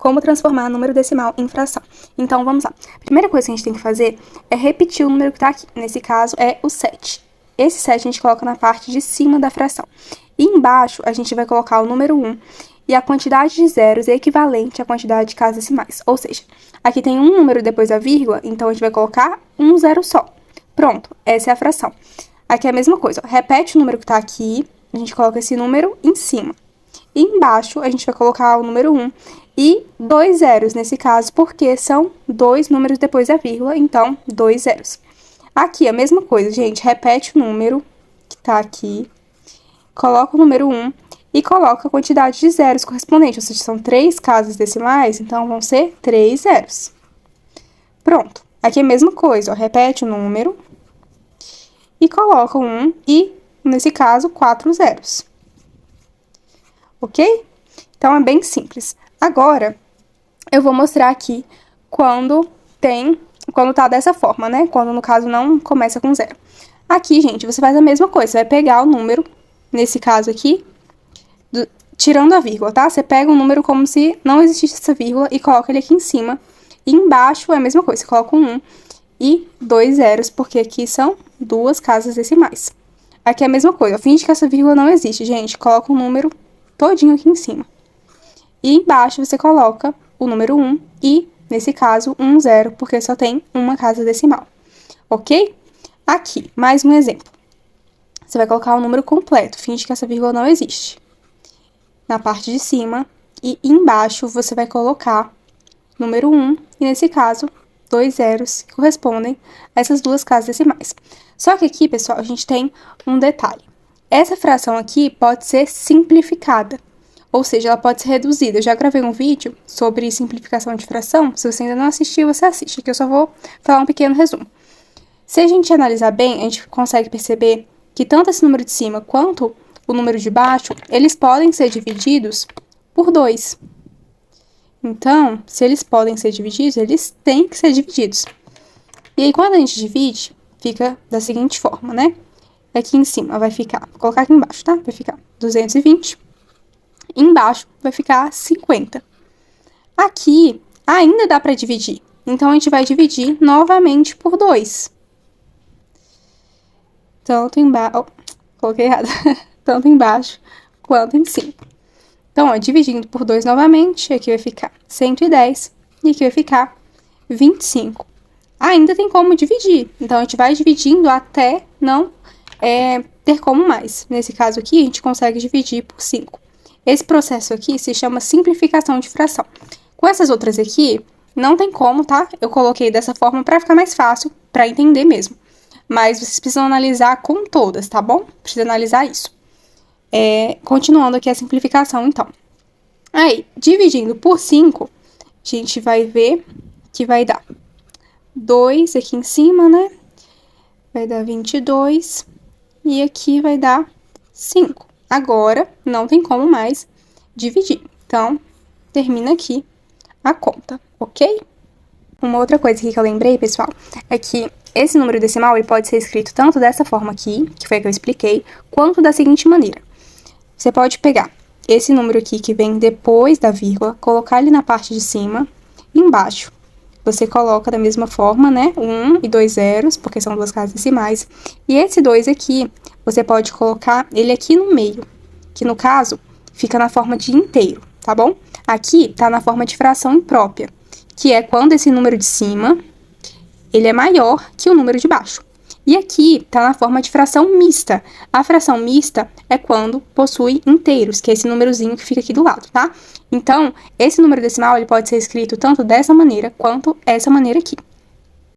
como transformar número decimal em fração. Então, vamos lá. A primeira coisa que a gente tem que fazer é repetir o número que está aqui. Nesse caso, é o 7. Esse 7 a gente coloca na parte de cima da fração. E embaixo, a gente vai colocar o número 1 e a quantidade de zeros é equivalente à quantidade de casas decimais. Ou seja, aqui tem um número depois da vírgula, então a gente vai colocar um zero só. Pronto, essa é a fração. Aqui é a mesma coisa, ó. Repete o número que está aqui, a gente coloca esse número em cima. E embaixo, a gente vai colocar o número 1 e 2 zeros nesse caso, porque são 2 números depois da vírgula, então 2 zeros. Aqui, a mesma coisa, gente, repete o número que tá aqui, coloca o número 1 e coloca a quantidade de zeros correspondente, ou seja, são 3 casas decimais, então vão ser 3 zeros. Pronto. Aqui é a mesma coisa, ó, repete o número e coloca 1 e, nesse caso, 4 zeros. Ok? Então, é bem simples. Agora, eu vou mostrar aqui quando tá dessa forma, né? Quando, no caso, não começa com zero. Aqui, gente, você faz a mesma coisa. Você vai pegar o número, nesse caso aqui, tirando a vírgula, tá? Você pega um número como se não existisse essa vírgula e coloca ele aqui em cima. E embaixo é a mesma coisa. Você coloca um 1 e 2 zeros, porque aqui são 2 casas decimais. Aqui é a mesma coisa. Finge que essa vírgula não existe, gente. Coloca um número todinho aqui em cima. E embaixo você coloca o número 1 e, nesse caso, 1 zero, porque só tem uma casa decimal. Ok? Aqui, mais um exemplo. Você vai colocar o número completo, finge que essa vírgula não existe. Na parte de cima, e embaixo você vai colocar número 1, e nesse caso, 2 zeros, que correspondem a essas 2 casas decimais. Só que aqui, pessoal, a gente tem um detalhe. Essa fração aqui pode ser simplificada. Ou seja, ela pode ser reduzida. Eu já gravei um vídeo sobre simplificação de fração. Se você ainda não assistiu, você assiste. Aqui eu só vou falar um pequeno resumo. Se a gente analisar bem, a gente consegue perceber que tanto esse número de cima quanto o número de baixo, eles podem ser divididos por 2. Então, se eles podem ser divididos, eles têm que ser divididos. E aí, quando a gente divide, fica da seguinte forma, né? Aqui em cima vai ficar, vou colocar aqui embaixo, tá? Vai ficar 220. Embaixo vai ficar 50. Aqui ainda dá para dividir. Então, a gente vai dividir novamente por 2. Tanto embaixo... coloquei errado. Tanto embaixo quanto em cima. Então, ó, dividindo por 2 novamente, aqui vai ficar 110 e aqui vai ficar 25. Ainda tem como dividir. Então, a gente vai dividindo até não ter como mais. Nesse caso aqui, a gente consegue dividir por 5. Esse processo aqui se chama simplificação de fração. Com essas outras aqui, não tem como, tá? Eu coloquei dessa forma para ficar mais fácil, para entender mesmo. Mas vocês precisam analisar com todas, tá bom? Precisa analisar isso. Continuando aqui a simplificação, então. Aí, dividindo por 5, a gente vai ver que vai dar 2 aqui em cima, né? Vai dar 22. E aqui vai dar 5. Agora, não tem como mais dividir. Então, termina aqui a conta, ok? Uma outra coisa aqui que eu lembrei, pessoal, é que esse número decimal ele pode ser escrito tanto dessa forma aqui, que foi a que eu expliquei, quanto da seguinte maneira. Você pode pegar esse número aqui que vem depois da vírgula, colocar ele na parte de cima e embaixo. Você coloca da mesma forma, né? 1 e 2 zeros, porque são 2 casas decimais. E esse 2 aqui, você pode colocar ele aqui no meio, que no caso, fica na forma de inteiro, tá bom? Aqui tá na forma de fração imprópria, que é quando esse número de cima, ele é maior que o número de baixo. E aqui tá na forma de fração mista. A fração mista é quando possui inteiros, que é esse númerozinho que fica aqui do lado, tá? Então, esse número decimal ele pode ser escrito tanto dessa maneira quanto essa maneira aqui,